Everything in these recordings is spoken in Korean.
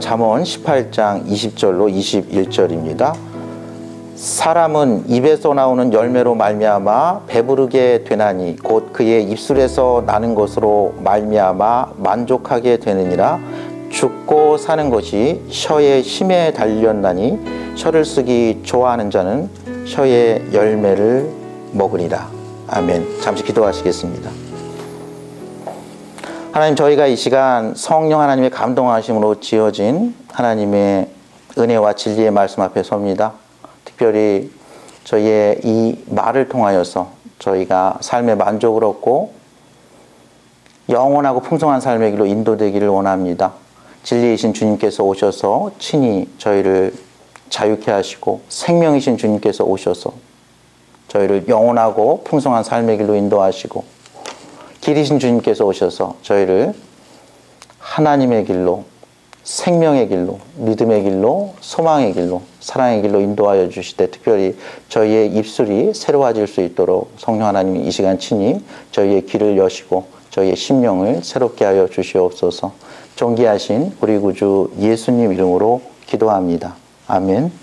잠언 18장 20절로 21절입니다. 사람은 입에서 나오는 열매로 말미암아 배부르게 되나니 곧 그의 입술에서 나는 것으로 말미암아 만족하게 되느니라. 죽고 사는 것이 혀의 힘에 달렸나니 혀를 쓰기 좋아하는 자는 혀의 열매를 먹으리라. 아멘. 잠시 기도하시겠습니다. 하나님, 저희가 이 시간 성령 하나님의 감동하심으로 지어진 하나님의 은혜와 진리의 말씀 앞에 섭니다. 특별히 저희의 이 말을 통하여서 저희가 삶의 만족을 얻고 영원하고 풍성한 삶의 길로 인도되기를 원합니다. 진리이신 주님께서 오셔서 친히 저희를 자유케 하시고 생명이신 주님께서 오셔서 저희를 영원하고 풍성한 삶의 길로 인도하시고 길이신 주님께서 오셔서 저희를 하나님의 길로, 생명의 길로, 믿음의 길로, 소망의 길로, 사랑의 길로 인도하여 주시되 특별히 저희의 입술이 새로워질 수 있도록 성령 하나님이 이 시간 친히 저희의 귀를 여시고 저희의 심령을 새롭게 하여 주시옵소서. 존귀하신 우리 구주 예수님 이름으로 기도합니다. 아멘.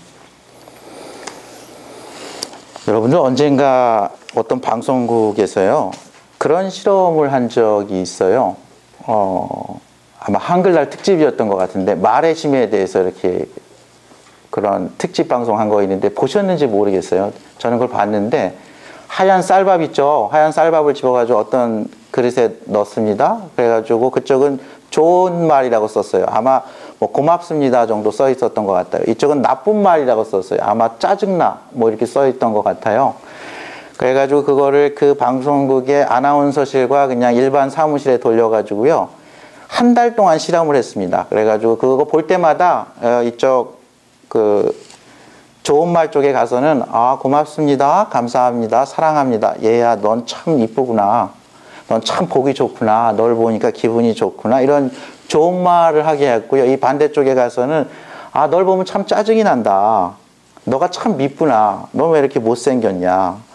여러분들 언젠가 어떤 방송국에서요 그런 실험을 한 적이 있어요. 아마 한글날 특집이었던 것 같은데 말의 심에 대해서 이렇게 그런 특집 방송 한 거 있는데 보셨는지 모르겠어요. 저는 그걸 봤는데 하얀 쌀밥 있죠. 하얀 쌀밥을 집어가지고 어떤 그릇에 넣습니다. 그래가지고 그쪽은 좋은 말이라고 썼어요. 아마 뭐 고맙습니다 정도 써 있었던 것 같아요. 이쪽은 나쁜 말이라고 썼어요. 아마 짜증나 뭐 이렇게 써 있던 것 같아요. 그래가지고 그거를 그 방송국의 아나운서실과 그냥 일반 사무실에 돌려가지고요 한 달 동안 실험을 했습니다. 그래가지고 그거 볼 때마다 이쪽 그 좋은 말 쪽에 가서는 고맙습니다, 감사합니다, 사랑합니다, 얘야 넌 참 이쁘구나, 넌 참 보기 좋구나, 널 보니까 기분이 좋구나, 이런 좋은 말을 하게 했고요. 이 반대쪽에 가서는 널 보면 참 짜증이 난다, 너가 참 밉구나, 너 왜 이렇게 못생겼냐,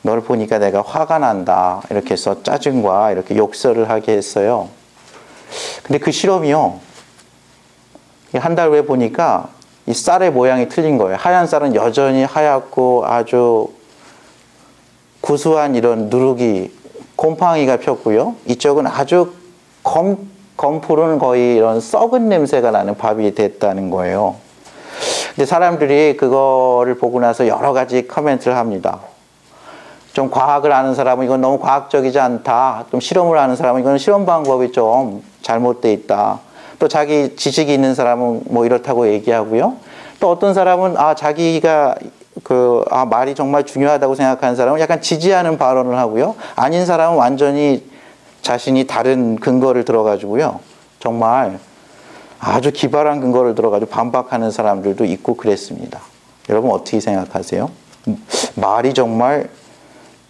너를 보니까 내가 화가 난다, 이렇게 해서 짜증과 이렇게 욕설을 하게 했어요. 근데 그 실험이요 한 달 후에 보니까 이 쌀의 모양이 틀린 거예요. 하얀 쌀은 여전히 하얗고 아주 구수한 이런 누룩이 곰팡이가 폈고요. 이쪽은 아주 검푸른 거의 이런 썩은 냄새가 나는 밥이 됐다는 거예요. 근데 사람들이 그거를 보고 나서 여러 가지 코멘트를 합니다. 좀 과학을 아는 사람은 이건 너무 과학적이지 않다. 좀 실험을 아는 사람은 이건 실험 방법이 좀 잘못돼 있다. 또 자기 지식이 있는 사람은 뭐 이렇다고 얘기하고요. 또 어떤 사람은 자기가 말이 정말 중요하다고 생각하는 사람은 약간 지지하는 발언을 하고요. 아닌 사람은 완전히 자신이 다른 근거를 들어가지고요. 정말 아주 기발한 근거를 들어가지고 반박하는 사람들도 있고 그랬습니다. 여러분 어떻게 생각하세요? 말이 정말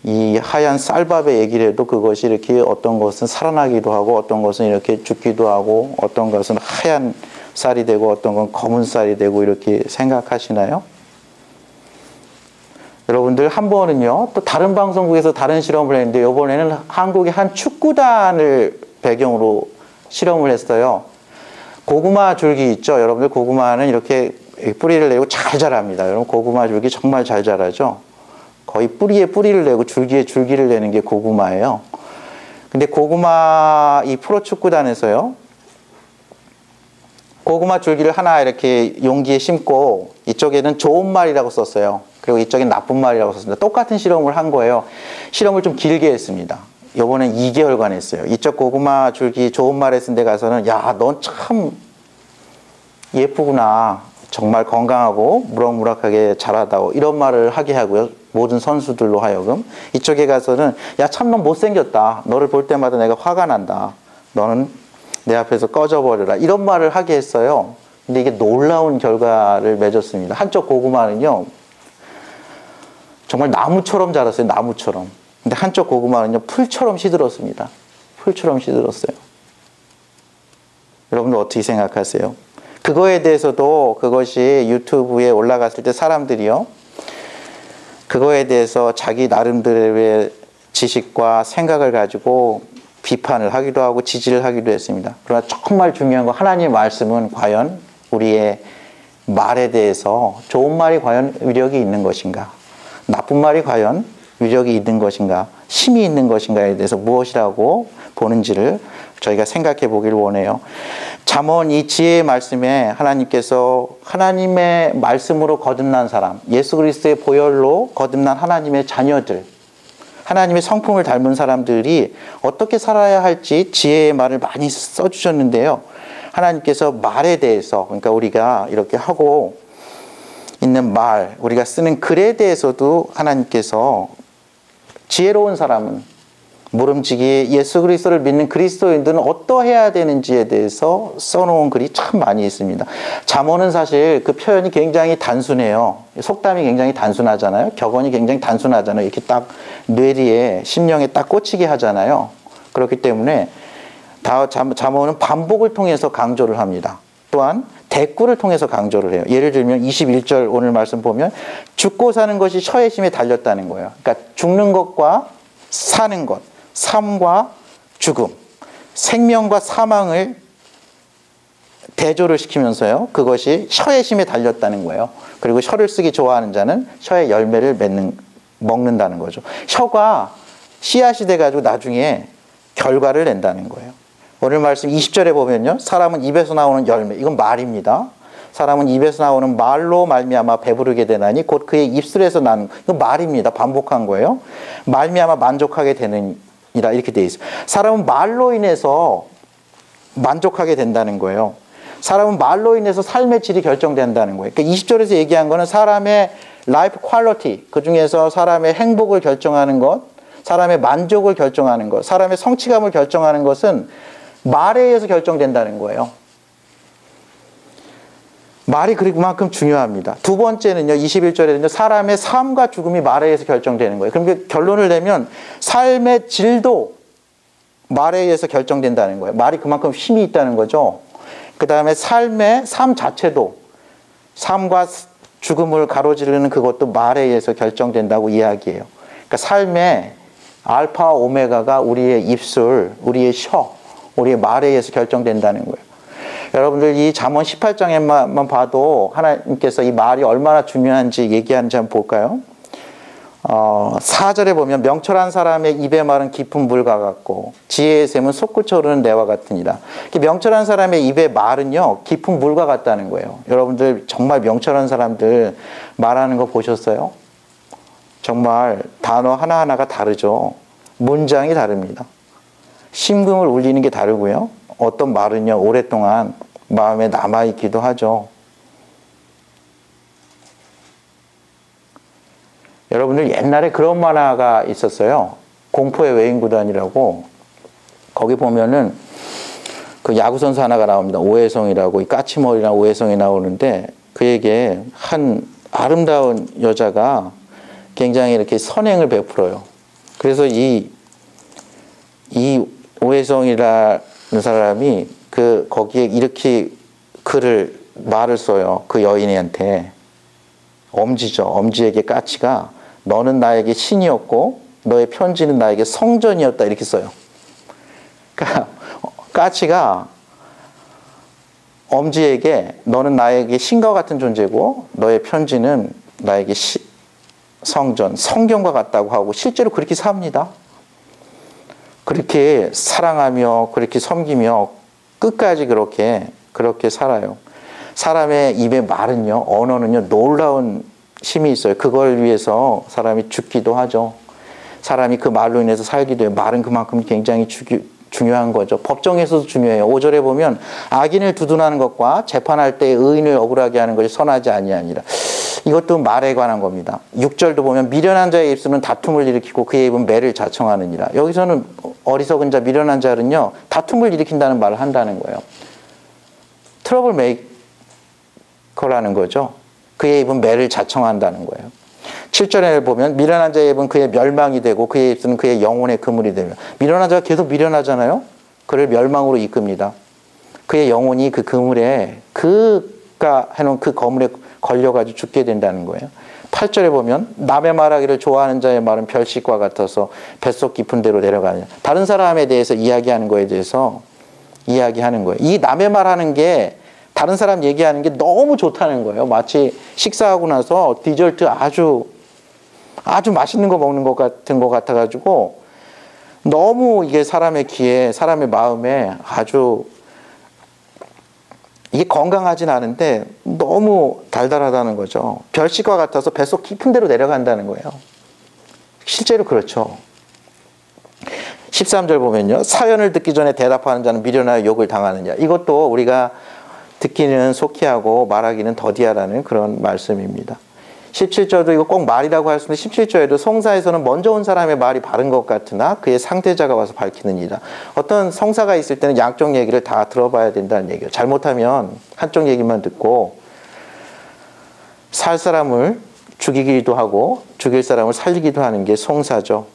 이 하얀 쌀밥의 얘기를 해도 그것이 이렇게 어떤 것은 살아나기도 하고 어떤 것은 이렇게 죽기도 하고 어떤 것은 하얀 쌀이 되고 어떤 건 검은 쌀이 되고 이렇게 생각하시나요? 여러분들 한 번은요 또 다른 방송국에서 다른 실험을 했는데 이번에는 한국의 한 축구단을 배경으로 실험을 했어요. 고구마 줄기 있죠. 여러분들 고구마는 이렇게 뿌리를 내고 잘 자랍니다. 여러분 고구마 줄기 정말 잘 자라죠. 거의 뿌리에 뿌리를 내고 줄기에 줄기를 내는 게 고구마예요. 근데 고구마 이 프로축구단에서요 고구마 줄기를 하나 이렇게 용기에 심고 이쪽에는 좋은 말이라고 썼어요. 그리고 이쪽엔 나쁜 말이라고 썼습니다. 똑같은 실험을 한 거예요. 실험을 좀 길게 했습니다. 이번엔 2개월간 했어요. 이쪽 고구마 줄기 좋은 말에 쓴 데 가서는 야, 넌 참 예쁘구나, 정말 건강하고 무럭무럭하게 자라다오, 이런 말을 하게 하고요. 모든 선수들로 하여금. 이쪽에 가서는 야, 참 넌 못생겼다, 너를 볼 때마다 내가 화가 난다, 너는 내 앞에서 꺼져버려라, 이런 말을 하게 했어요. 근데 이게 놀라운 결과를 맺었습니다. 한쪽 고구마는요 정말 나무처럼 자랐어요. 나무처럼. 근데 한쪽 고구마는요 풀처럼 시들었습니다. 풀처럼 시들었어요. 여러분들 어떻게 생각하세요? 그거에 대해서도 그것이 유튜브에 올라갔을 때 사람들이요 그거에 대해서 자기 나름대로의 지식과 생각을 가지고 비판을 하기도 하고 지지를 하기도 했습니다. 그러나 정말 중요한 건 하나님의 말씀은 과연 우리의 말에 대해서 좋은 말이 과연 위력이 있는 것인가, 나쁜 말이 과연 위력이 있는 것인가, 힘이 있는 것인가에 대해서 무엇이라고 보는지를 저희가 생각해 보길 원해요. 잠언 이 지혜의 말씀에 하나님께서 하나님의 말씀으로 거듭난 사람, 예수 그리스도의 보혈로 거듭난 하나님의 자녀들, 하나님의 성품을 닮은 사람들이 어떻게 살아야 할지 지혜의 말을 많이 써주셨는데요. 하나님께서 말에 대해서, 그러니까 우리가 이렇게 하고 있는 말, 우리가 쓰는 글에 대해서도 하나님께서 지혜로운 사람은, 모름지기 예수 그리스도를 믿는 그리스도인들은 어떠해야 되는지에 대해서 써놓은 글이 참 많이 있습니다. 잠언은 사실 그 표현이 굉장히 단순해요. 속담이 굉장히 단순하잖아요. 격언이 굉장히 단순하잖아요. 이렇게 딱 뇌리에, 심령에 딱 꽂히게 하잖아요. 그렇기 때문에 잠언은 반복을 통해서 강조를 합니다. 또한 대꾸를 통해서 강조를 해요. 예를 들면 21절 오늘 말씀 보면 죽고 사는 것이 혀의 힘에 달렸다는 거예요. 그러니까 죽는 것과 사는 것, 삶과 죽음, 생명과 사망을 대조를 시키면서요. 그것이 혀의 힘에 달렸다는 거예요. 그리고 혀를 쓰기 좋아하는 자는 혀의 열매를 먹는다는 거죠. 혀가 씨앗이 돼가지고 나중에 결과를 낸다는 거예요. 오늘 말씀 20절에 보면요. 사람은 입에서 나오는 열매, 이건 말입니다. 사람은 입에서 나오는 말로 말미암아 배부르게 되나니 곧 그의 입술에서 나는, 이건 말입니다. 반복한 거예요. 말미암아 만족하게 되느니라 이렇게 돼 있어요. 사람은 말로 인해서 만족하게 된다는 거예요. 사람은 말로 인해서 삶의 질이 결정된다는 거예요. 그러니까 20절에서 얘기한 거는 사람의 라이프 퀄리티, 그 중에서 사람의 행복을 결정하는 것, 사람의 만족을 결정하는 것, 사람의 성취감을 결정하는 것은 말에 의해서 결정된다는 거예요. 말이 그만큼 중요합니다. 두 번째는요, 21절에는요, 사람의 삶과 죽음이 말에 의해서 결정되는 거예요. 그럼 결론을 내면 삶의 질도 말에 의해서 결정된다는 거예요. 말이 그만큼 힘이 있다는 거죠. 그 다음에 삶 자체도, 삶과 죽음을 가로지르는 그것도 말에 의해서 결정된다고 이야기해요. 그러니까 삶의 알파와 오메가가 우리의 입술, 우리의 혀, 우리의 말에 의해서 결정된다는 거예요. 여러분들 이 잠언 18장에만 봐도 하나님께서 이 말이 얼마나 중요한지 얘기하는지 한번 볼까요? 4절에 보면 명철한 사람의 입의 말은 깊은 물과 같고 지혜의 샘은 솟구쳐 오르는 내와 같으니라. 명철한 사람의 입의 말은요, 깊은 물과 같다는 거예요. 여러분들 정말 명철한 사람들 말하는 거 보셨어요? 정말 단어 하나하나가 다르죠. 문장이 다릅니다. 심금을 울리는 게 다르고요. 어떤 말은요, 오랫동안 마음에 남아있기도 하죠. 여러분들 옛날에 그런 만화가 있었어요. 공포의 외인구단이라고. 거기 보면은 그 야구선수 하나가 나옵니다. 오해성이라고, 이 까치머리랑 오해성이 나오는데 그에게 한 아름다운 여자가 굉장히 이렇게 선행을 베풀어요. 그래서 이 오해성이라는 사람이 거기에 이렇게 말을 써요. 그 여인한테. 엄지죠. 엄지에게 까치가 너는 나에게 신이었고 너의 편지는 나에게 성전이었다 이렇게 써요. 그러니까 까치가 엄지에게 너는 나에게 신과 같은 존재고 너의 편지는 나에게 성전, 성경과 같다고 하고 실제로 그렇게 삽니다. 그렇게 사랑하며 그렇게 섬기며 끝까지 그렇게 살아요. 사람의 입의 말은요, 언어는요, 놀라운 힘이 있어요. 그걸 위해서 사람이 죽기도 하죠. 사람이 그 말로 인해서 살기도 해요. 말은 그만큼 굉장히 중요한 거죠. 법정에서도 중요해요. 5절에 보면 악인을 두둔하는 것과 재판할 때 의인을 억울하게 하는 것이 선하지 아니하니라. 이것도 말에 관한 겁니다. 6절도 보면 미련한 자의 입술은 다툼을 일으키고 그의 입은 매를 자청하느니라. 여기서는 어리석은 자, 미련한 자는요, 다툼을 일으킨다는 말을 한다는 거예요. 트러블 메이커라는 거죠. 그의 입은 매를 자청한다는 거예요. 7절에 보면 미련한 자의 입은 그의 멸망이 되고 그의 입술은 그의 영혼의 그물이 되며, 미련한 자가 계속 미련하잖아요. 그를 멸망으로 이끕니다. 그의 영혼이 그 그물에, 그가 해놓은 그 거물에 걸려가지고 죽게 된다는 거예요. 8절에 보면 남의 말하기를 좋아하는 자의 말은 별식과 같아서 뱃속 깊은 데로 내려가느냐. 다른 사람에 대해서 이야기하는 거에 대해서 이야기하는 거예요. 이 남의 말하는 게 다른 사람 얘기하는 게 너무 좋다는 거예요. 마치 식사하고 나서 디저트 아주 맛있는 거 먹는 것 같은 것 같아가지고 너무 이게 사람의 귀에, 사람의 마음에 아주 이게 건강하진 않은데 너무 달달하다는 거죠. 별식과 같아서 뱃속 깊은 데로 내려간다는 거예요. 실제로 그렇죠. 13절 보면요. 사연을 듣기 전에 대답하는 자는 미련하여 욕을 당하느냐. 이것도 우리가 듣기는 속히하고 말하기는 더디하라는 그런 말씀입니다. 17절도 이거 꼭 말이라고 할 수 있는데 17절에도 성사에서는 먼저 온 사람의 말이 바른 것 같으나 그의 상대자가 와서 밝히느니라. 어떤 성사가 있을 때는 양쪽 얘기를 다 들어봐야 된다는 얘기예요. 잘못하면 한쪽 얘기만 듣고 살 사람을 죽이기도 하고 죽일 사람을 살리기도 하는 게 성사죠.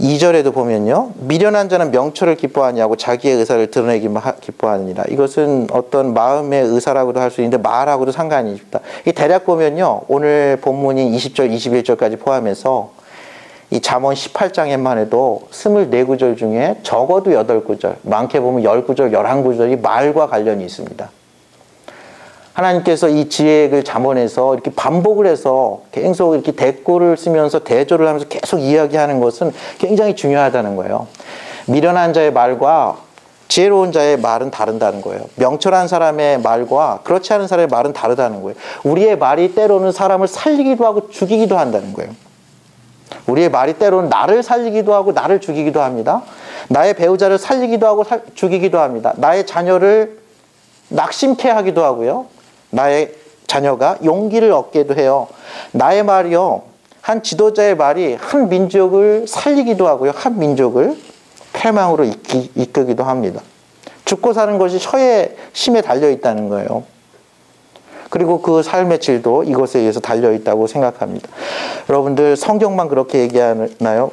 2절에도 보면요. 미련한 자는 명철을 기뻐하냐고 자기의 의사를 드러내기만 기뻐하느니라. 이것은 어떤 마음의 의사라고도 할 수 있는데 말하고도 상관이 있다. 이 대략 보면요. 오늘 본문이 20절, 21절까지 포함해서 이 잠언 18장에만 해도 24구절 중에 적어도 8구절, 많게 보면 10구절, 11구절이 말과 관련이 있습니다. 하나님께서 이 지혜를 잠언에서 이렇게 반복을 해서 계속 이렇게 대꾸를 쓰면서 대조를 하면서 계속 이야기하는 것은 굉장히 중요하다는 거예요. 미련한 자의 말과 지혜로운 자의 말은 다르다는 거예요. 명철한 사람의 말과 그렇지 않은 사람의 말은 다르다는 거예요. 우리의 말이 때로는 사람을 살리기도 하고 죽이기도 한다는 거예요. 우리의 말이 때로는 나를 살리기도 하고 나를 죽이기도 합니다. 나의 배우자를 살리기도 하고 죽이기도 합니다. 나의 자녀를 낙심케 하기도 하고요. 나의 자녀가 용기를 얻게도 해요. 나의 말이요. 한 지도자의 말이 한 민족을 살리기도 하고요. 한 민족을 패망으로 이끄기도 합니다. 죽고 사는 것이 혀의 힘에 달려있다는 거예요. 그리고 그 삶의 질도 이것에 의해서 달려있다고 생각합니다. 여러분들 성경만 그렇게 얘기하나요?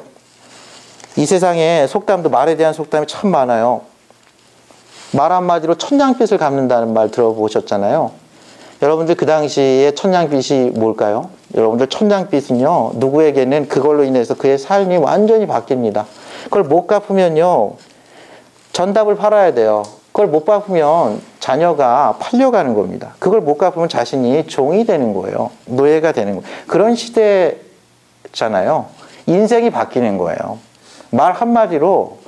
이 세상에 속담도 말에 대한 속담이 참 많아요. 말 한마디로 천냥빚을 갚는다는 말 들어보셨잖아요. 여러분들 그 당시에 천냥빚이 뭘까요? 여러분들 천냥빚은요. 누구에게는 그걸로 인해서 그의 삶이 완전히 바뀝니다. 그걸 못 갚으면요. 전답을 팔아야 돼요. 그걸 못 갚으면 자녀가 팔려가는 겁니다. 그걸 못 갚으면 자신이 종이 되는 거예요. 노예가 되는 거예요. 그런 시대잖아요. 인생이 바뀌는 거예요. 말 한마디로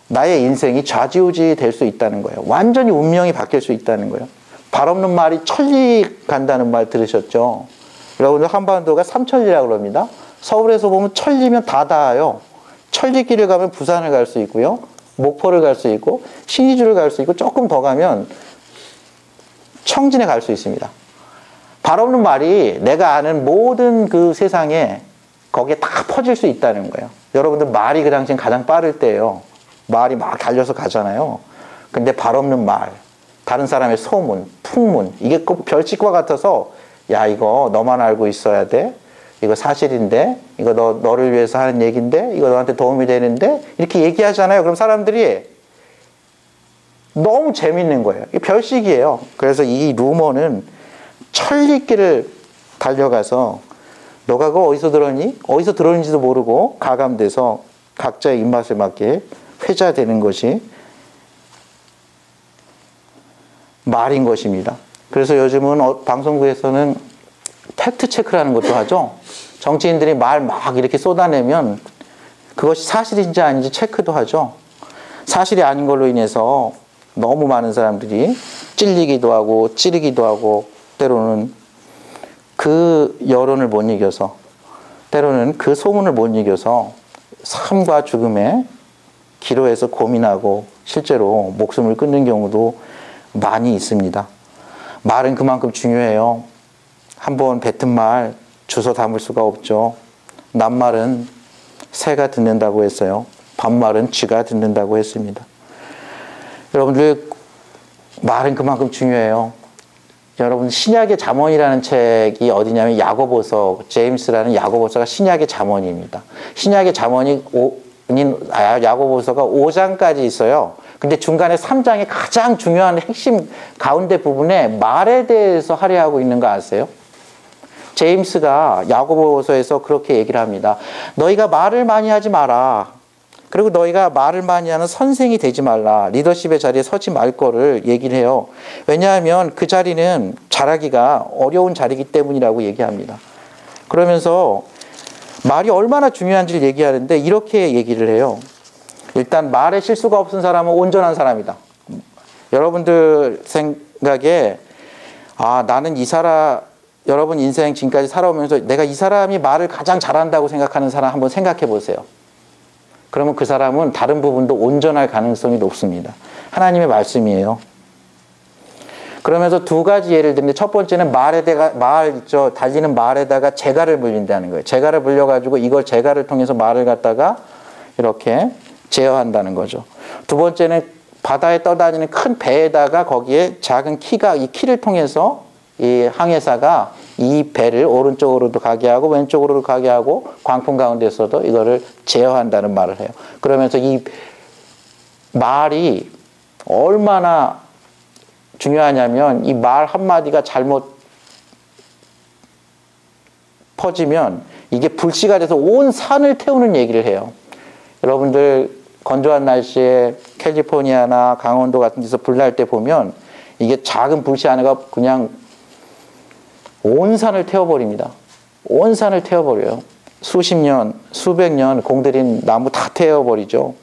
나의 인생이 좌지우지 될 수 있다는 거예요. 완전히 운명이 바뀔 수 있다는 거예요. 발 없는 말이 천리 간다는 말 들으셨죠? 여러분들 한반도가 삼천리라고 그럽니다. 서울에서 보면 천리면 다 닿아요. 천리길을 가면 부산을 갈 수 있고요. 목포를 갈 수 있고 신의주를 갈 수 있고 조금 더 가면 청진에 갈 수 있습니다. 발 없는 말이 내가 아는 모든 그 세상에 거기에 다 퍼질 수 있다는 거예요. 여러분들 말이 그 당시엔 가장 빠를 때예요. 말이 막 달려서 가잖아요. 근데 발 없는 말, 다른 사람의 소문, 풍문, 이게 꼭 별식과 같아서 야 이거 너만 알고 있어야 돼. 이거 사실인데, 이거 너를 위해서 하는 얘기인데, 이거 너한테 도움이 되는데 이렇게 얘기하잖아요. 그럼 사람들이 너무 재밌는 거예요. 이게 별식이에요. 그래서 이 루머는 천리길을 달려가서 너가 그거 어디서 들었니? 어디서 들었는지도 모르고 가감돼서 각자의 입맛에 맞게 회자되는 것이 말인 것입니다. 그래서 요즘은 방송국에서는 팩트 체크라는 것도 하죠. 정치인들이 말 막 이렇게 쏟아내면 그것이 사실인지 아닌지 체크도 하죠. 사실이 아닌 걸로 인해서 너무 많은 사람들이 찔리기도 하고 찌르기도 하고 때로는 그 여론을 못 이겨서 때로는 그 소문을 못 이겨서 삶과 죽음의 기로에서 고민하고 실제로 목숨을 끊는 경우도 많이 있습니다. 말은 그만큼 중요해요. 한번 뱉은 말 주워 담을 수가 없죠. 낱말은 새가 듣는다고 했어요. 반말은 쥐가 듣는다고 했습니다. 여러분들 말은 그만큼 중요해요. 여러분 신약의 잠언이라는 책이 어디냐면 야고보서, 제임스라는 야고보서가 신약의 잠언입니다. 신약의 잠언이 야고보서가 5장까지 있어요. 근데 중간에 3장에 가장 중요한 핵심 가운데 부분에 말에 대해서 할애하고 있는 거 아세요? 제임스가 야고보서에서 그렇게 얘기를 합니다. 너희가 말을 많이 하지 마라. 그리고 너희가 말을 많이 하는 선생이 되지 말라. 리더십의 자리에 서지 말 거를 얘기를 해요. 왜냐하면 그 자리는 잘하기가 어려운 자리이기 때문이라고 얘기합니다. 그러면서 말이 얼마나 중요한지를 얘기하는데 이렇게 얘기를 해요. 일단 말에 실수가 없은 사람은 온전한 사람이다. 여러분들 생각에 나는 이 사람, 여러분 인생 지금까지 살아오면서 내가 이 사람이 말을 가장 잘한다고 생각하는 사람 한번 생각해 보세요. 그러면 그 사람은 다른 부분도 온전할 가능성이 높습니다. 하나님의 말씀이에요. 그러면서 두 가지 예를 드는데 첫 번째는 달리는 말에다가 재갈을 불린다는 거예요. 재갈을 불려가지고 이걸 재갈을 통해서 말을 갖다가 이렇게 제어한다는 거죠. 두 번째는 바다에 떠다니는 큰 배에다가 거기에 작은 키가 이 키를 통해서 이 항해사가 이 배를 오른쪽으로도 가게 하고 왼쪽으로도 가게 하고 광풍 가운데서도 이거를 제어한다는 말을 해요. 그러면서 이 말이 얼마나 중요하냐면 이 말 한마디가 잘못 퍼지면 이게 불씨가 돼서 온 산을 태우는 얘기를 해요. 여러분들 건조한 날씨에 캘리포니아나 강원도 같은 데서 불 날 때 보면 이게 작은 불씨 하나가 그냥 온 산을 태워버립니다. 온 산을 태워버려요. 수십 년, 수백 년 공들인 나무 다 태워버리죠.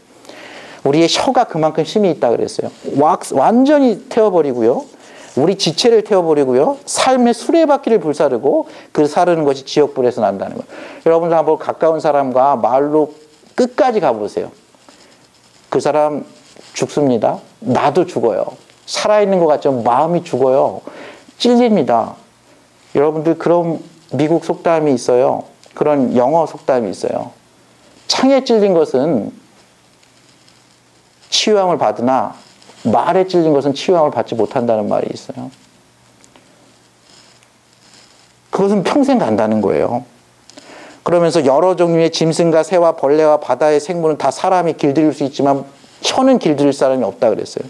우리의 혀가 그만큼 힘이 있다 그랬어요. 완전히 태워버리고요. 우리 지체를 태워버리고요. 삶의 수레바퀴를 불사르고 그 사르는 것이 지옥불에서 난다는 거예요. 여러분들 한번 가까운 사람과 말로 끝까지 가보세요. 그 사람 죽습니다. 나도 죽어요. 살아있는 것 같지만 마음이 죽어요. 찔립니다. 여러분들 그런 미국 속담이 있어요. 그런 영어 속담이 있어요. 창에 찔린 것은 치유함을 받으나 말에 찔린 것은 치유함을 받지 못한다는 말이 있어요. 그것은 평생 간다는 거예요. 그러면서 여러 종류의 짐승과 새와 벌레와 바다의 생물은 다 사람이 길들일 수 있지만 혀는 길들일 사람이 없다 그랬어요.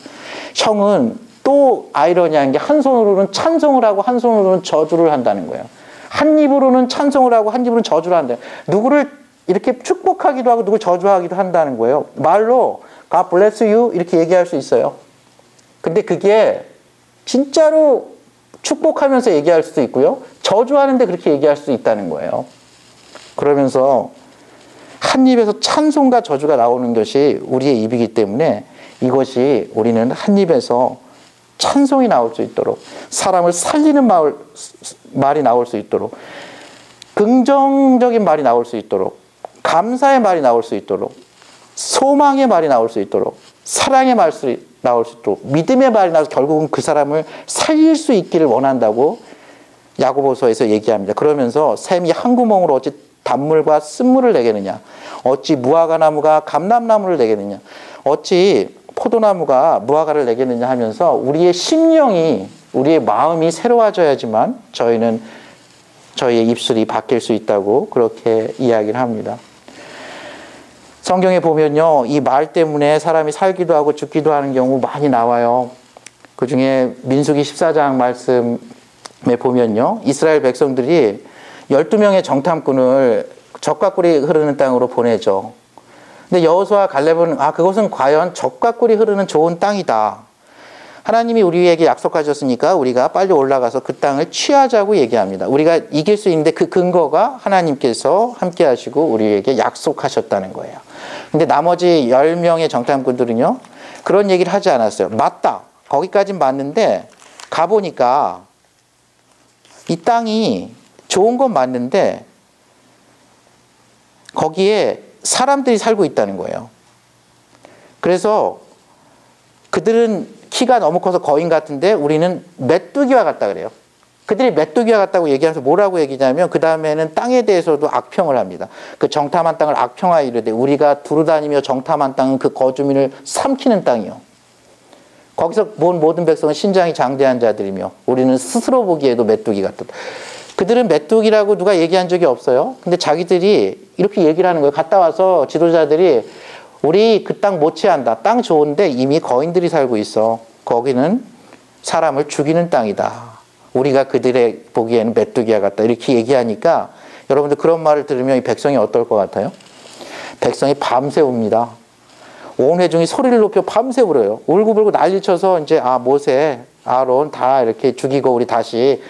혀는 또 아이러니한 게 한 손으로는 찬송을 하고 한 손으로는 저주를 한다는 거예요. 한 입으로는 찬송을 하고 한 입으로는 저주를 한다. 누구를 이렇게 축복하기도 하고 누구 저주하기도 한다는 거예요. 말로 God bless you 이렇게 얘기할 수 있어요. 근데 그게 진짜로 축복하면서 얘기할 수도 있고요. 저주하는데 그렇게 얘기할 수도 있다는 거예요. 그러면서 한 입에서 찬송과 저주가 나오는 것이 우리의 입이기 때문에 이것이 우리는 한 입에서 찬송이 나올 수 있도록 사람을 살리는 말이 나올 수 있도록 긍정적인 말이 나올 수 있도록 감사의 말이 나올 수 있도록 소망의 말이 나올 수 있도록 사랑의 말이 나올 수 있도록 믿음의 말이 나와서 결국은 그 사람을 살릴 수 있기를 원한다고 야고보서에서 얘기합니다. 그러면서 샘이 한 구멍으로 어찌 단물과 쓴물을 내겠느냐, 어찌 무화과나무가 감람나무를 내겠느냐, 어찌 포도나무가 무화과를 내겠느냐 하면서 우리의 심령이, 우리의 마음이 새로워져야지만 저희의 입술이 바뀔 수 있다고 그렇게 이야기를 합니다. 성경에 보면요, 이 말 때문에 사람이 살기도 하고 죽기도 하는 경우 많이 나와요. 그 중에 민수기 14장 말씀에 보면요, 이스라엘 백성들이 12명의 정탐꾼을 적과 꿀이 흐르는 땅으로 보내죠. 근데 여호수아와 갈렙은 그것은 과연 적과 꿀이 흐르는 좋은 땅이다. 하나님이 우리에게 약속하셨으니까 우리가 빨리 올라가서 그 땅을 취하자고 얘기합니다. 우리가 이길 수 있는데 그 근거가 하나님께서 함께 하시고 우리에게 약속하셨다는 거예요. 근데 나머지 10명의 정탐꾼들은요, 그런 얘기를 하지 않았어요. 맞다. 거기까진 맞는데 가보니까 이 땅이 좋은 건 맞는데 거기에 사람들이 살고 있다는 거예요. 그래서 그들은 키가 너무 커서 거인 같은데 우리는 메뚜기와 같다 그래요. 그들이 메뚜기와 같다고 얘기하면서 뭐라고 얘기냐면 그 다음에는 땅에 대해서도 악평을 합니다. 그 정탐한 땅을 악평하여 이르되 우리가 두루다니며 정탐한 땅은 그 거주민을 삼키는 땅이요. 거기서 본 모든 백성은 신장이 장대한 자들이며 우리는 스스로 보기에도 메뚜기 같다. 그들은 메뚜기라고 누가 얘기한 적이 없어요. 근데 자기들이 이렇게 얘기를 하는 거예요. 갔다 와서 지도자들이 우리 그 땅 못 취한다. 땅 좋은데 이미 거인들이 살고 있어. 거기는 사람을 죽이는 땅이다. 우리가 그들의 보기에는 메뚜기와 같다. 이렇게 얘기하니까 여러분들 그런 말을 들으면 이 백성이 어떨 것 같아요? 백성이 밤새 웁니다. 온 회중이 소리를 높여 밤새 울어요. 울고불고 난리쳐서 이제 모세, 아론 다 이렇게 죽이고 우리 다시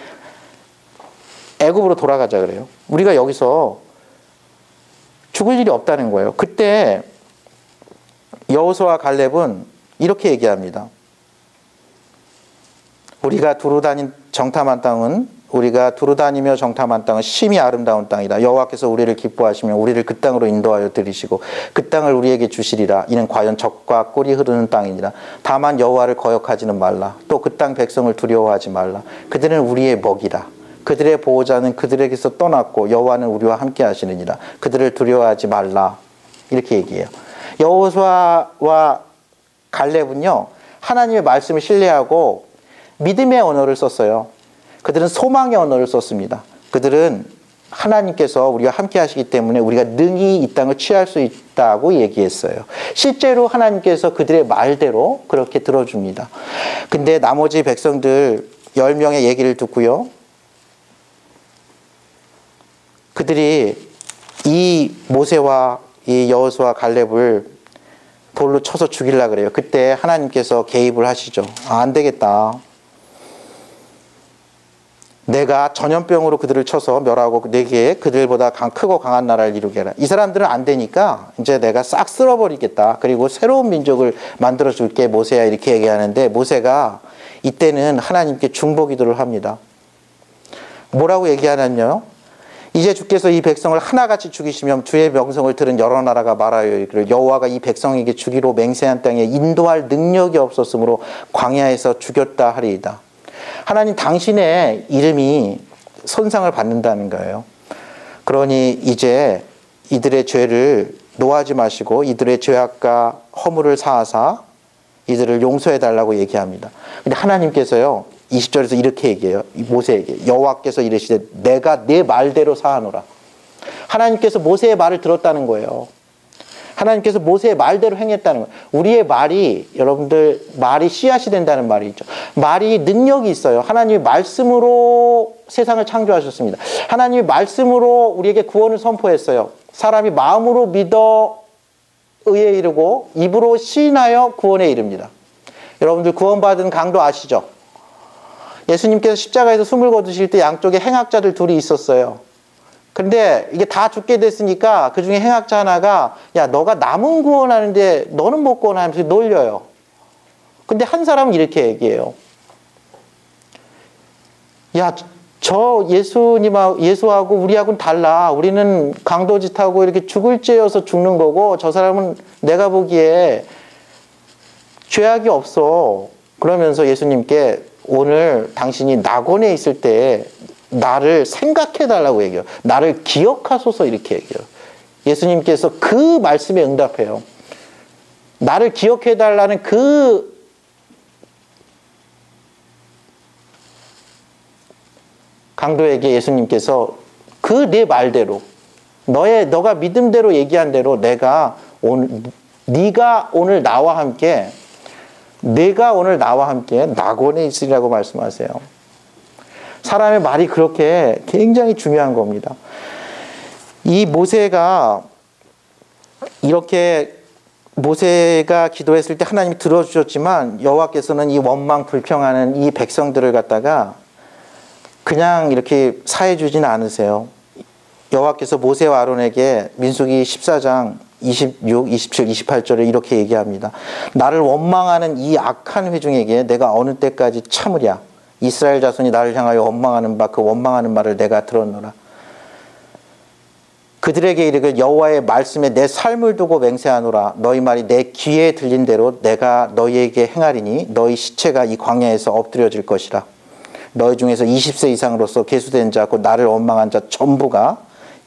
애굽으로 돌아가자 그래요. 우리가 여기서 죽을 일이 없다는 거예요. 그때 여호수아와 갈렙은 이렇게 얘기합니다. 우리가 두루 다니며 정탐한 땅은 심히 아름다운 땅이다. 여호와께서 우리를 기뻐하시며 우리를 그 땅으로 인도하여 들이시고 그 땅을 우리에게 주시리라. 이는 과연 젖과 꿀이 흐르는 땅이니라. 다만 여호와를 거역하지는 말라. 또 그 땅 백성을 두려워하지 말라. 그들은 우리의 먹이라. 그들의 보호자는 그들에게서 떠났고 여호와는 우리와 함께 하시느니라. 그들을 두려워하지 말라. 이렇게 얘기해요. 여호수아와 갈렙은요, 하나님의 말씀을 신뢰하고 믿음의 언어를 썼어요. 그들은 소망의 언어를 썼습니다. 그들은 하나님께서 우리와 함께 하시기 때문에 우리가 능히 이 땅을 취할 수 있다고 얘기했어요. 실제로 하나님께서 그들의 말대로 그렇게 들어줍니다. 근데 나머지 백성들 10명의 얘기를 듣고요, 그들이 이 모세와 이 여호수아 갈렙을 돌로 쳐서 죽이려고 그래요. 그때 하나님께서 개입을 하시죠. 안 되겠다. 내가 전염병으로 그들을 쳐서 멸하고 내게 그들보다 크고 강한 나라를 이루게 하라. 이 사람들은 안 되니까 이제 내가 싹 쓸어버리겠다. 그리고 새로운 민족을 만들어줄게 모세야, 이렇게 얘기하는데 모세가 이때는 하나님께 중보기도를 합니다. 뭐라고 얘기하냐면요, 이제 주께서 이 백성을 하나같이 죽이시면 주의 명성을 들은 여러 나라가 말하여 이르기를 여호와가 이 백성에게 주기로 맹세한 땅에 인도할 능력이 없었으므로 광야에서 죽였다 하리이다. 하나님, 당신의 이름이 손상을 받는다는 거예요. 그러니 이제 이들의 죄를 노하지 마시고 이들의 죄악과 허물을 사하사 이들을 용서해달라고 얘기합니다. 근데 하나님께서요, 20절에서 이렇게 얘기해요. 모세에게 여호와께서 이르시되 내가 내 말대로 사하노라. 하나님께서 모세의 말을 들었다는 거예요. 하나님께서 모세의 말대로 행했다는 거예요. 우리의 말이, 여러분들, 말이 씨앗이 된다는 말이 있죠. 말이 능력이 있어요. 하나님의 말씀으로 세상을 창조하셨습니다. 하나님의 말씀으로 우리에게 구원을 선포했어요. 사람이 마음으로 믿어 의에 이르고 입으로 시인하여 구원에 이릅니다. 여러분들 구원받은 강도 아시죠? 예수님께서 십자가에서 숨을 거두실 때 양쪽에 행악자들 둘이 있었어요. 근데 이게 다 죽게 됐으니까 그 중에 행악자 하나가 야, 너가 남은 구원하는데 너는 못 구원하면서 놀려요. 근데 한 사람은 이렇게 얘기해요. 야, 저 예수하고 우리하고는 달라. 우리는 강도짓하고 이렇게 죽을 죄여서 죽는 거고 저 사람은 내가 보기에 죄악이 없어. 그러면서 예수님께 오늘 당신이 낙원에 있을 때 나를 생각해달라고 얘기해요. 나를 기억하소서, 이렇게 얘기해요. 예수님께서 그 말씀에 응답해요. 나를 기억해달라는 그 강도에게 예수님께서 그 내 말대로 너가 믿음대로 얘기한 대로 내가 네가 오늘 나와 함께 낙원에 있으리라고 말씀하세요. 사람의 말이 그렇게 굉장히 중요한 겁니다. 이 모세가 기도했을 때 하나님이 들어주셨지만 여호와께서는 이 원망 불평하는 이 백성들을 갖다가 그냥 이렇게 사해 주지는 않으세요. 여호와께서 모세와 아론에게 민수기 14장 26, 27, 28절에 이렇게 얘기합니다. 나를 원망하는 이 악한 회중에게 내가 어느 때까지 참으랴. 이스라엘 자손이 나를 향하여 원망하는 바 그 원망하는 말을 내가 들었노라. 그들에게 이르길 여호와의 말씀에 내 삶을 두고 맹세하노라. 너희 말이 내 귀에 들린 대로 내가 너희에게 행하리니 너희 시체가 이 광야에서 엎드려질 것이라. 너희 중에서 20세 이상으로서 계수된 자 곧 나를 원망한 자 전부가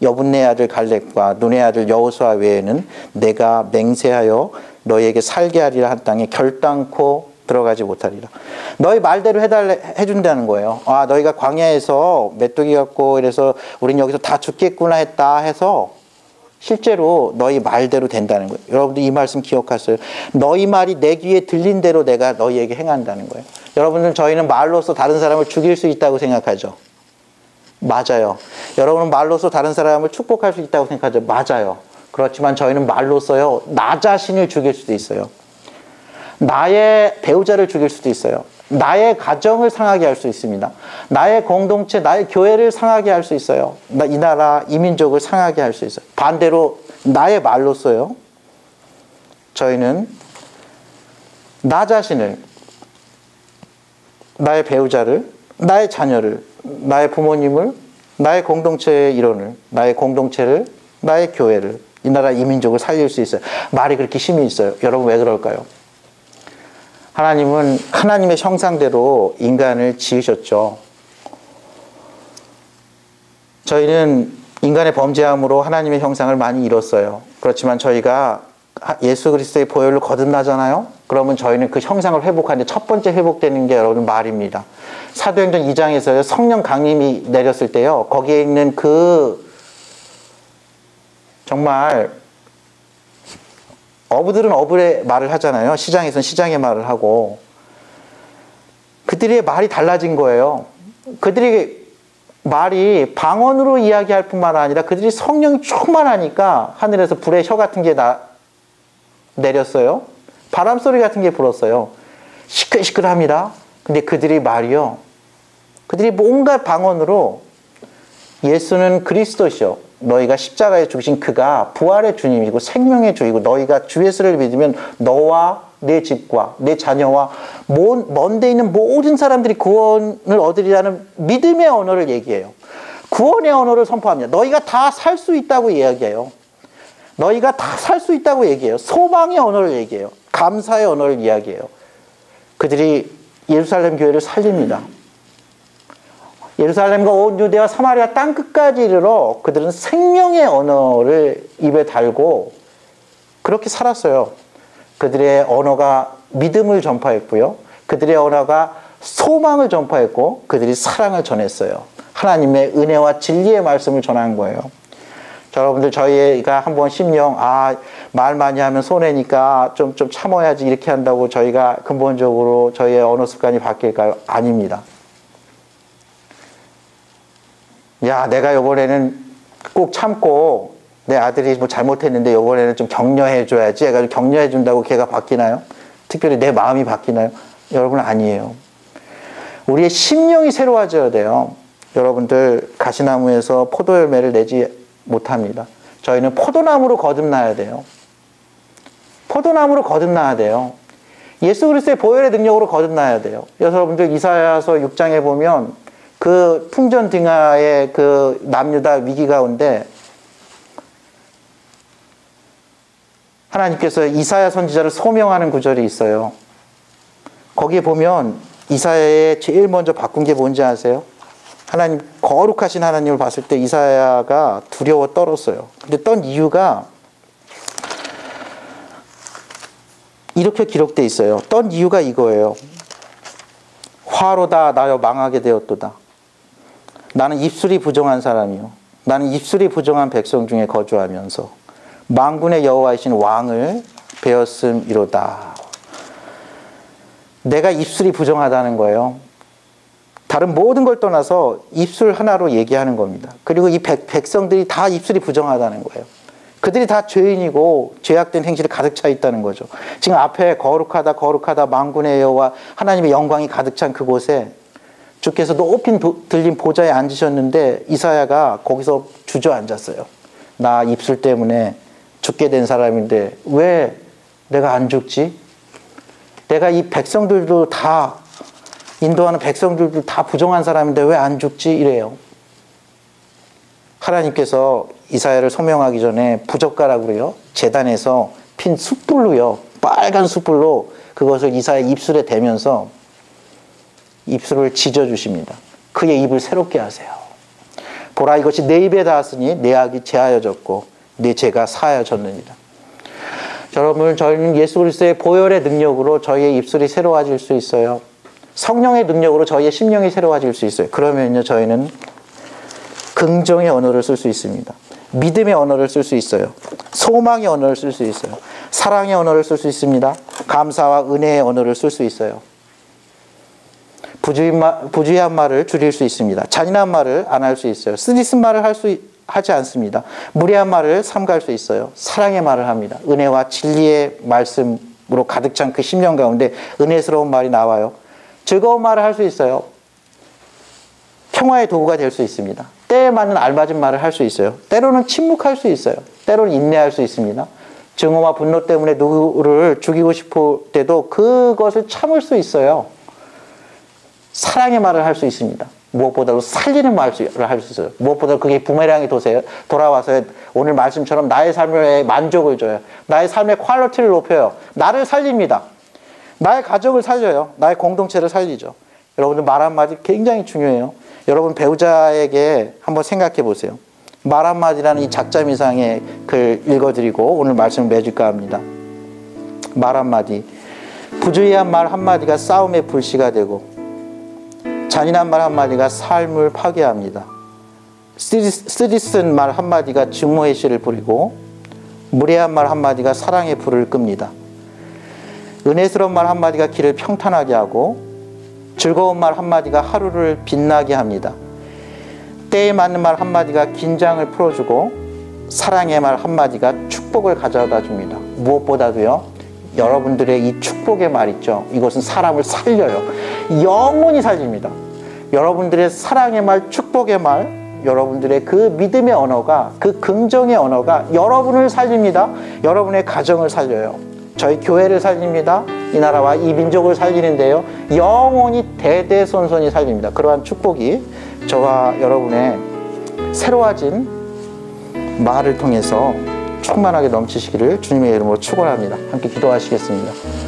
여분네 아들 갈렙과 눈의 아들 여호수아 외에는 내가 맹세하여 너희에게 살게 하리라 한 땅에 결단코 들어가지 못하리라. 너희 말대로 해준다는 거예요. 아, 너희가 광야에서 메뚜기 같고 이래서 우린 여기서 다 죽겠구나 했다 해서 실제로 너희 말대로 된다는 거예요. 여러분들 이 말씀 기억하세요. 너희 말이 내 귀에 들린 대로 내가 너희에게 행한다는 거예요. 여러분들 저희는 말로써 다른 사람을 죽일 수 있다고 생각하죠. 맞아요. 여러분은 말로써 다른 사람을 축복할 수 있다고 생각하죠. 맞아요. 그렇지만 저희는 말로써요, 나 자신을 죽일 수도 있어요. 나의 배우자를 죽일 수도 있어요. 나의 가정을 상하게 할 수 있습니다. 나의 공동체, 나의 교회를 상하게 할 수 있어요. 이 나라, 이 민족을 상하게 할 수 있어요. 반대로 나의 말로써요, 저희는 나 자신을, 나의 배우자를, 나의 자녀를, 나의 부모님을, 나의 공동체의 일원을, 나의 공동체를, 나의 교회를, 이 나라 이 민족을 살릴 수 있어요. 말이 그렇게 힘이 있어요. 여러분 왜 그럴까요? 하나님은 하나님의 형상대로 인간을 지으셨죠. 저희는 인간의 범죄함으로 하나님의 형상을 많이 잃었어요. 그렇지만 저희가 예수 그리스도의 보혈로 거듭나잖아요. 그러면 저희는 그 형상을 회복하는데 첫 번째 회복되는 게 여러분 말입니다. 사도행전 2장에서요, 성령 강림이 내렸을 때요, 거기에 있는 그 정말 어부들은 어부의 말을 하잖아요. 시장에서는 시장의 말을 하고. 그들의 말이 달라진 거예요. 그들이 말이 방언으로 이야기할 뿐만 아니라 그들이 성령이 충만하니까 하늘에서 불의 혀 같은 게 내렸어요. 바람 소리 같은 게 불었어요. 시끌시끌합니다. 근데 그들이 말이요, 그들이 온갖 방언으로 예수는 그리스도시요, 너희가 십자가에 죽으신 그가 부활의 주님이고 생명의 주이고 너희가 주 예수를 믿으면 너와 내 집과 내 자녀와 먼 데 있는 모든 사람들이 구원을 얻으리라는 믿음의 언어를 얘기해요. 구원의 언어를 선포합니다. 너희가 다 살 수 있다고 이야기해요. 너희가 다 살 수 있다고 얘기해요. 소망의 언어를 얘기해요. 감사의 언어를 이야기해요. 그들이 예루살렘 교회를 살립니다. 예루살렘과 온 유대와 사마리아 땅끝까지 이르러 그들은 생명의 언어를 입에 달고 그렇게 살았어요. 그들의 언어가 믿음을 전파했고요, 그들의 언어가 소망을 전파했고, 그들이 사랑을 전했어요. 하나님의 은혜와 진리의 말씀을 전한 거예요. 여러분들, 저희가 한번 심령, 말 많이 하면 손해니까 좀 참아야지 이렇게 한다고 저희가 근본적으로 저희의 언어 습관이 바뀔까요? 아닙니다. 야, 내가 이번에는 꼭 참고 내 아들이 뭐 잘못했는데 이번에는 좀 격려해줘야지 해가지고 격려해준다고 걔가 바뀌나요? 특별히 내 마음이 바뀌나요? 여러분, 아니에요. 우리의 심령이 새로워져야 돼요. 여러분들, 가시나무에서 포도열매를 내지 못합니다. 저희는 포도나무로 거듭나야 돼요. 포도나무로 거듭나야 돼요. 예수 그리스도의 보혈의 능력으로 거듭나야 돼요. 여러분들, 이사야서 6장에 보면 그 풍전등하의 그 남유다 위기 가운데 하나님께서 이사야 선지자를 소명하는 구절이 있어요. 거기에 보면 이사야의 제일 먼저 바꾼 게 뭔지 아세요? 하나님, 거룩하신 하나님을 봤을 때 이사야가 두려워 떨었어요. 근데 떤 이유가 이렇게 기록되어 있어요. 떤 이유가 이거예요. 화로다 나여 망하게 되었도다. 나는 입술이 부정한 사람이요, 나는 입술이 부정한 백성 중에 거주하면서 만군의 여호와이신 왕을 배웠음이로다. 내가 입술이 부정하다는 거예요. 다른 모든 걸 떠나서 입술 하나로 얘기하는 겁니다. 그리고 이 백성들이 다 입술이 부정하다는 거예요. 그들이 다 죄인이고 죄악된 행실이 가득 차 있다는 거죠. 지금 앞에 거룩하다 거룩하다 만군의 여호와 하나님의 영광이 가득 찬 그곳에 주께서 높이 들린 보좌에 앉으셨는데 이사야가 거기서 주저앉았어요. 나 입술 때문에 죽게 된 사람인데 왜 내가 안 죽지? 내가 이 백성들도 다, 인도하는 백성들도 다 부정한 사람인데 왜 안 죽지? 이래요. 하나님께서 이사야를 소명하기 전에 부젓가락으로요, 제단에서 핀 숯불로요, 빨간 숯불로 그것을 이사야의 입술에 대면서 입술을 지져주십니다. 그의 입을 새롭게 하세요. 보라, 이것이 내 입에 닿았으니 내 악이 제하여졌고 내 죄가 사하여졌느니라. 여러분, 저희는 예수 그리스도의 보혈의 능력으로 저희의 입술이 새로워질 수 있어요. 성령의 능력으로 저희의 심령이 새로워질 수 있어요. 그러면요, 저희는 긍정의 언어를 쓸 수 있습니다. 믿음의 언어를 쓸 수 있어요. 소망의 언어를 쓸 수 있어요. 사랑의 언어를 쓸 수 있습니다. 감사와 은혜의 언어를 쓸 수 있어요. 부주의한 말을 줄일 수 있습니다. 잔인한 말을 안 할 수 있어요. 쓰디쓴 말을 하지 않습니다. 무례한 말을 삼가할 수 있어요. 사랑의 말을 합니다. 은혜와 진리의 말씀으로 가득 찬 그 심령 가운데 은혜스러운 말이 나와요. 즐거운 말을 할 수 있어요. 평화의 도구가 될 수 있습니다. 때에 맞는 알맞은 말을 할 수 있어요. 때로는 침묵할 수 있어요. 때로는 인내할 수 있습니다. 증오와 분노 때문에 누구를 죽이고 싶을 때도 그것을 참을 수 있어요. 사랑의 말을 할 수 있습니다. 무엇보다도 살리는 말을 할 수 있어요. 무엇보다도 그게 부메랑이 돌아와서 오늘 말씀처럼 나의 삶에 만족을 줘요. 나의 삶의 퀄리티를 높여요. 나를 살립니다. 나의 가족을 살려요. 나의 공동체를 살리죠. 여러분들 말 한마디 굉장히 중요해요. 여러분 배우자에게 한번 생각해 보세요. 말 한마디라는 이 작자미상의 글 읽어드리고 오늘 말씀을 맺을까 합니다. 말 한마디. 부주의한 말 한마디가 싸움의 불씨가 되고 잔인한 말 한마디가 삶을 파괴합니다. 쓰디쓴 말 한마디가 증오의 씨를 뿌리고 무례한 말 한마디가 사랑의 불을 끕니다. 은혜스러운 말 한마디가 길을 평탄하게 하고 즐거운 말 한마디가 하루를 빛나게 합니다. 때에 맞는 말 한마디가 긴장을 풀어주고 사랑의 말 한마디가 축복을 가져다 줍니다. 무엇보다도요, 여러분들의 이 축복의 말 있죠. 이것은 사람을 살려요. 영원히 살립니다. 여러분들의 사랑의 말, 축복의 말, 여러분들의 그 믿음의 언어가, 그 긍정의 언어가 여러분을 살립니다. 여러분의 가정을 살려요. 저희 교회를 살립니다. 이 나라와 이 민족을 살리는데요, 영원히 대대손손이 살립니다. 그러한 축복이 저와 여러분의 새로워진 말을 통해서 충만하게 넘치시기를 주님의 이름으로 축원합니다. 함께 기도하시겠습니다.